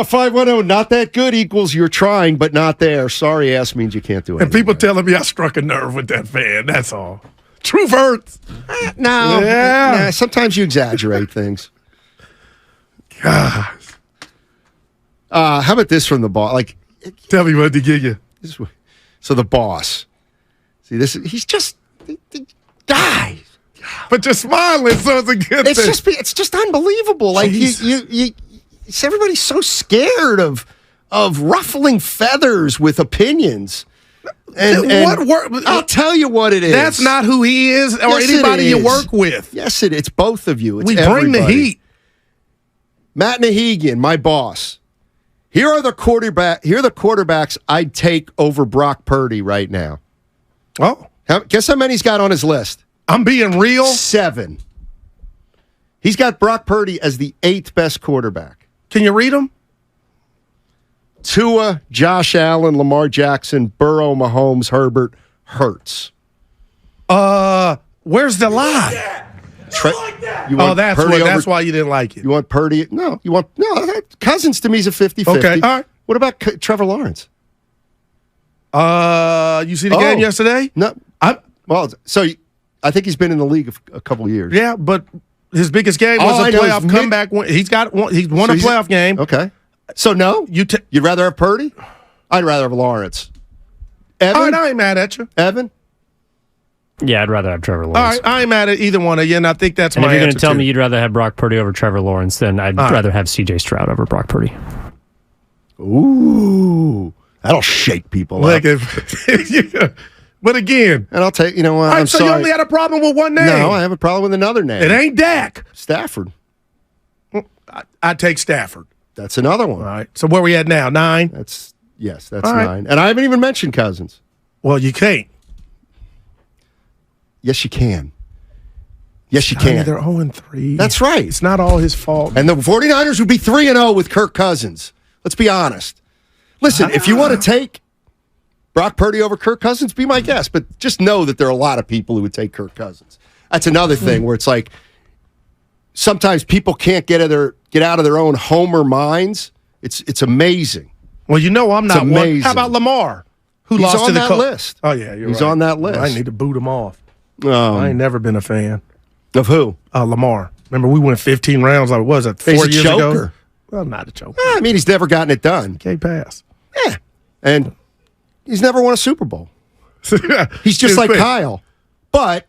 510, not that good equals you're trying, but not there. Sorry ass means you can't do it. And people telling me I struck a nerve with that fan. That's all. Truth hurts. No. Yeah. Nah, sometimes you exaggerate things. God. How about this from the boss? Like, Tell me what to give you. So the boss. See, he's just the guy. But you're smiling, so it's a good thing. It's just unbelievable. Like everybody's so scared of ruffling feathers with opinions. And I'll tell you what it is. That's not who he is or anybody you work with. Yes, it's both of you. It's we everybody. Bring the heat. Matt Nahigian, my boss. Here are the quarterbacks I'd take over Brock Purdy right now. Oh. Guess how many he's got on his list? I'm being real. 7. He's got Brock Purdy as the 8th best quarterback. Can you read them? Tua, Josh Allen, Lamar Jackson, Burrow, Mahomes, Herbert, Hurts. Where's the lie? That's why you didn't like it. You want Purdy? No. Cousins to me is a 50-50. Okay, all right. What about Trevor Lawrence? You see the game yesterday? No. I think he's been in the league a couple of years. Yeah, but his biggest game was a playoff comeback. He's won a playoff game. Okay. So no, you'd rather have Purdy? I'd rather have Lawrence. Evan? All right, I ain't mad at you. Evan? Yeah, I'd rather have Trevor Lawrence. All right, I ain't mad at either one of you, and I think that's my answer. And if you're going to tell me you'd rather have Brock Purdy over Trevor Lawrence, then I'd rather have C.J. Stroud over Brock Purdy. Ooh, that'll shake people up. But again, and I'll take. You know what? All right, I'm so sorry. you only had a problem with one name. No, I have a problem with another name. It ain't Dak. Stafford. I take Stafford. That's another one. All right. So where we at now? 9? That's 9. And I haven't even mentioned Cousins. Well, you can't. Yes, you can. Yes, you can. They're 0-3. That's right. It's not all his fault. And the 49ers would be 3-0 with Kirk Cousins. Let's be honest. Listen, if you want to take Brock Purdy over Kirk Cousins, be my guest. But just know that there are a lot of people who would take Kirk Cousins. That's another thing where it's like sometimes people can't get out of their own homer minds. It's amazing. Well, you know I'm not one. How about Lamar? Who He's lost on to the that list. Oh, yeah, He's on that list. I need to boot him off. I ain't never been a fan. Of who? Lamar. Remember, we went 15 rounds. Like, what was it, 4 years ago? Well, not a choker. I mean, he's never gotten it done. Can't pass. Yeah. And he's never won a Super Bowl. He's just like Kyle. But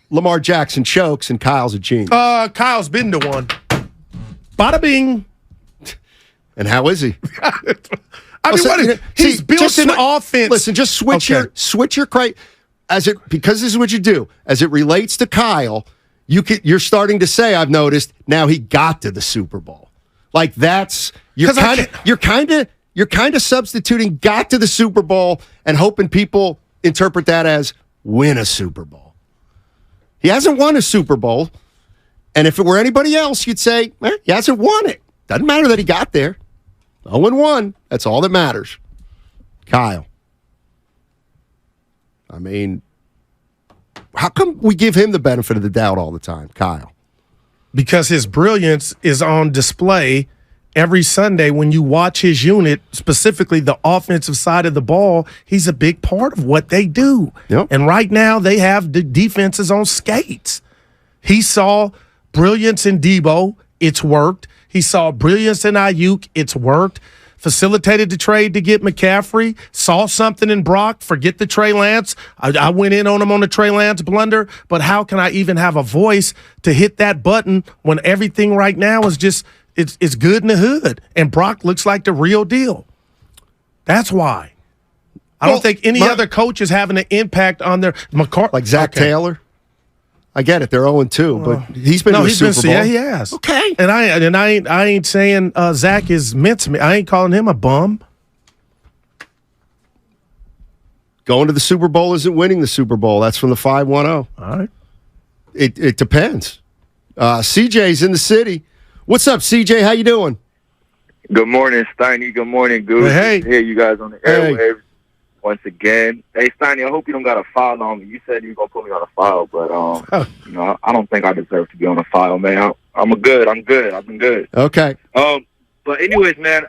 Lamar Jackson chokes, and Kyle's a genius. Kyle's been to one. Bada bing. And how is he? He's built an offense. Listen, just switch your crate because this is what you do. As it relates to Kyle, you're starting to say, I've noticed, now he got to the Super Bowl. Like you're kind of substituting got to the Super Bowl and hoping people interpret that as win a Super Bowl. He hasn't won a Super Bowl, and if it were anybody else, you'd say, he hasn't won it. Doesn't matter that he got there. 0-1. That's all that matters. Kyle. I mean, how come we give him the benefit of the doubt all the time, Kyle? Because his brilliance is on display every Sunday when you watch his unit, specifically the offensive side of the ball. He's a big part of what they do. Yep. And right now they have the defenses on skates. He saw brilliance in Debo. It's worked. He saw brilliance in Ayuk. It's worked. Facilitated the trade to get McCaffrey. Saw something in Brock. Forget the Trey Lance. I went in on him on the Trey Lance blunder. But how can I even have a voice to hit that button when everything right now is just it's good in the hood? And Brock looks like the real deal. That's why. I don't think any other coach is having an impact on their like Zach Taylor. I get it. They're 0-2, but he's been to a Super Bowl. Yeah, he has. Okay. And I ain't saying Zach is mincemeat. I ain't calling him a bum. Going to the Super Bowl isn't winning the Super Bowl. That's from the 510. All right. It depends. CJ's in the city. What's up, CJ? How you doing? Good morning, Steiny. Good morning, Goose. Hey. Hear you guys on the airwaves once again. Hey, Steiny, I hope you don't got a file on me. You said you were going to put me on a file, but I don't think I deserve to be on a file, man. I'm good. I've been good. Okay. But anyways, man,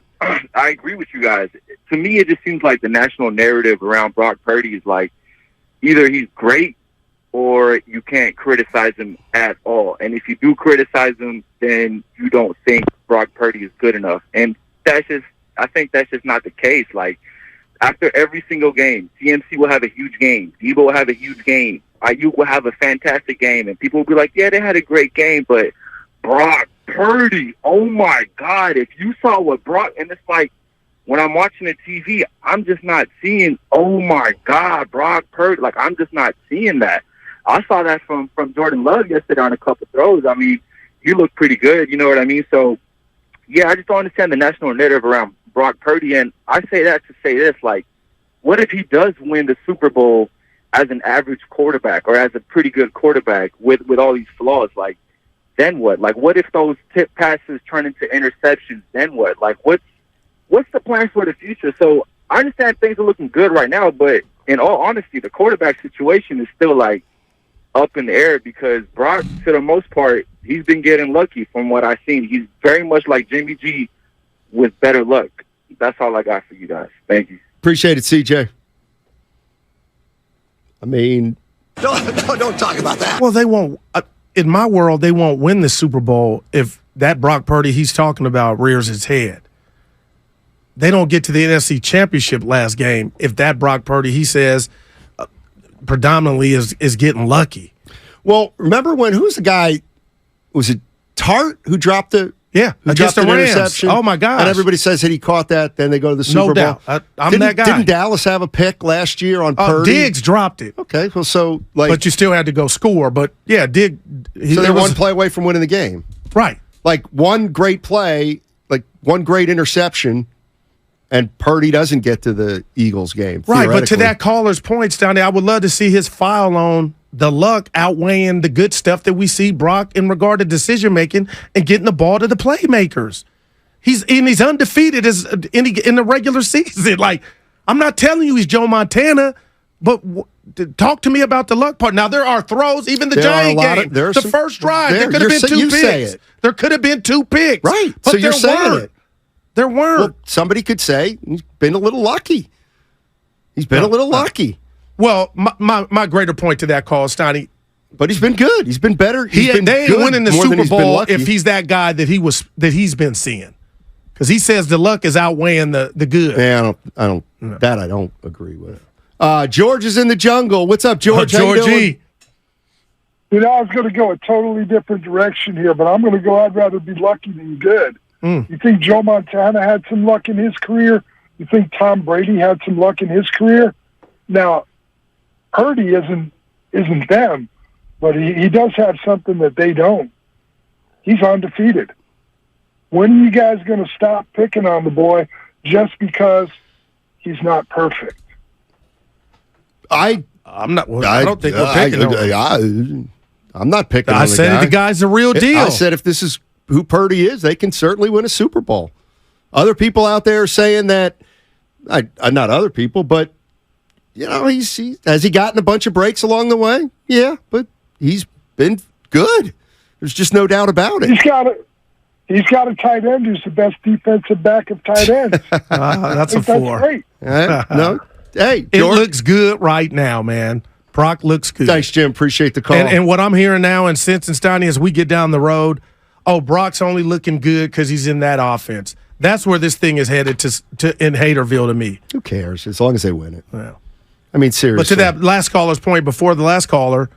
I agree with you guys. To me, it just seems like the national narrative around Brock Purdy is like either he's great or you can't criticize him at all. And if you do criticize him, then you don't think Brock Purdy is good enough. And I think that's just not the case. Like, after every single game, CMC will have a huge game. Debo will have a huge game. Ayuk will have a fantastic game. And people will be like, yeah, they had a great game, but Brock Purdy, oh my God, if you saw what Brock, and it's like, when I'm watching the TV, I'm just not seeing, oh my God, Brock Purdy. Like, I'm just not seeing that. I saw that from Jordan Love yesterday on a couple throws. I mean, he looked pretty good, you know what I mean? So, yeah, I just don't understand the national narrative around Brock Purdy. And I say that to say this, like, what if he does win the Super Bowl as an average quarterback or as a pretty good quarterback with all these flaws? Like, then what? Like, what if those tip passes turn into interceptions? Then what? Like, what's the plan for the future? So I understand things are looking good right now, but in all honesty, the quarterback situation is still, like, up in the air because Brock, to the most part, he's been getting lucky from what I've seen. He's very much like Jimmy G with better luck. That's all I got for you guys. Thank you. Appreciate it, CJ. I mean, Don't talk about that. Well, they won't. In my world, they won't win the Super Bowl if that Brock Purdy he's talking about rears his head. They don't get to the NFC Championship last game if that Brock Purdy he says predominantly is getting lucky. well, remember when, who's the guy, was it Tart who dropped the against the an Rams. interception? Oh my gosh. And everybody says that he caught that, then they go to the Super Bowl. No doubt. I'm didn't, that guy. Didn't Dallas have a pick last year on Purdy? Diggs dropped it. Okay, well, so, like, But you still had to go score. But, yeah, so they're one play away from winning the game. Right. Like, one great play, like, one great interception, and Purdy doesn't get to the Eagles game. Right, but to that caller's points down there, I would love to see his file on the luck outweighing the good stuff that we see Brock in regard to decision-making and getting the ball to the playmakers. He's undefeated in the regular season. Like, I'm not telling you he's Joe Montana, but talk to me about the luck part. Now, there are throws, even the Giant game, the first drive, there could have been two picks. There could have been two picks. Right, but so you're saying it. There weren't. Well, somebody could say he's been a little lucky. He's been a little lucky. Well, my greater point to that call, Steiny, but he's been good. He's been better. They ain't winning the Super Bowl if he's that guy that he's been seeing, because he says the luck is outweighing the good. Yeah, I don't agree with. George is in the jungle. What's up, George? Georgie. You know, I was going to go a totally different direction here, but I'm going to go, I'd rather be lucky than good. You think Joe Montana had some luck in his career? You think Tom Brady had some luck in his career? Now, Purdy isn't them, but he does have something that they don't. He's undefeated. When are you guys going to stop picking on the boy just because he's not perfect? I'm not. I don't think we're picking on. I'm not picking on the guy. I said the guy's the real deal. I said if this is who Purdy is, they can certainly win a Super Bowl. Other people out there are saying that, not other people, but, you know, has he gotten a bunch of breaks along the way? Yeah, but he's been good. There's just no doubt about it. He's got a tight end who's the best defensive back of tight ends. That's a 4. That's great. No, hey, George. It looks good right now, man. Brock looks good. Thanks, Jim. Appreciate the call. And what I'm hearing now in Cincinnati as we get down the road, Brock's only looking good because he's in that offense. That's where this thing is headed to in Haterville to me. Who cares? As long as they win it. Well, I mean, seriously. But to that last caller's point before the last caller,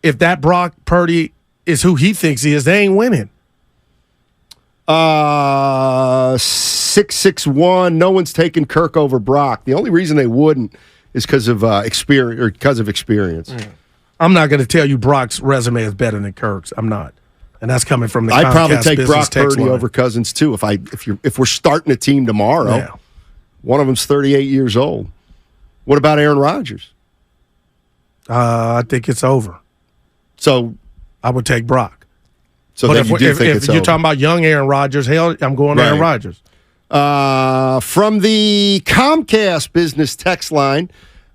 if that Brock Purdy is who he thinks he is, they ain't winning. 661. No one's taking Kirk over Brock. The only reason they wouldn't is because of experience. I'm not going to tell you Brock's resume is better than Kirk's. I'm not. And that's coming from the Comcast I'd probably take business Brock Purdy line. over Cousins too if we're starting a team tomorrow. Yeah. One of them's 38 years old. What about Aaron Rodgers? I think it's over. So I would take Brock. So but if you're talking about young Aaron Rodgers, hell, I'm going Aaron Rodgers. From the Comcast business text line,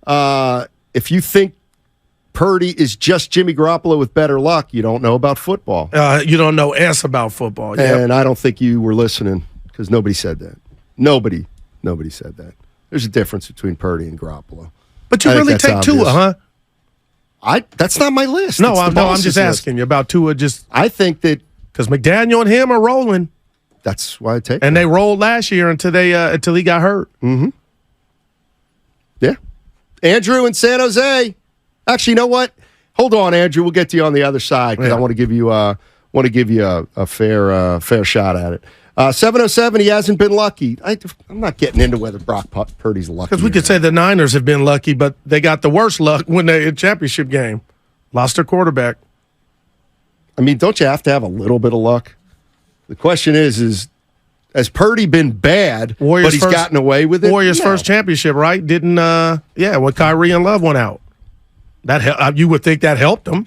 if you think Purdy is just Jimmy Garoppolo with better luck, you don't know about football. You don't know about football. And I don't think you were listening because nobody said that. Nobody said that. There's a difference between Purdy and Garoppolo. But you I think really that's take obvious. Tua, huh? That's not my list. No, It's the I'm boss's just list. asking you about Tua. Just I think that because McDaniel and him are rolling, that's why I take. and that. they rolled last year until he got hurt. Yeah. Andrew in San Jose. Actually, you know what? Hold on, Andrew. We'll get to you on the other side because Yeah. I want to give you a fair shot at it. 707. He hasn't been lucky. I'm not getting into whether Brock Purdy's lucky. Because we could say the Niners have been lucky, but they got the worst luck when they in championship game lost their quarterback. I mean, don't you have to have a little bit of luck? The question is has Purdy been bad, but he's gotten away with it? Warriors' No. first championship, right? Didn't when Kyrie and Love went out. That you would think that helped them.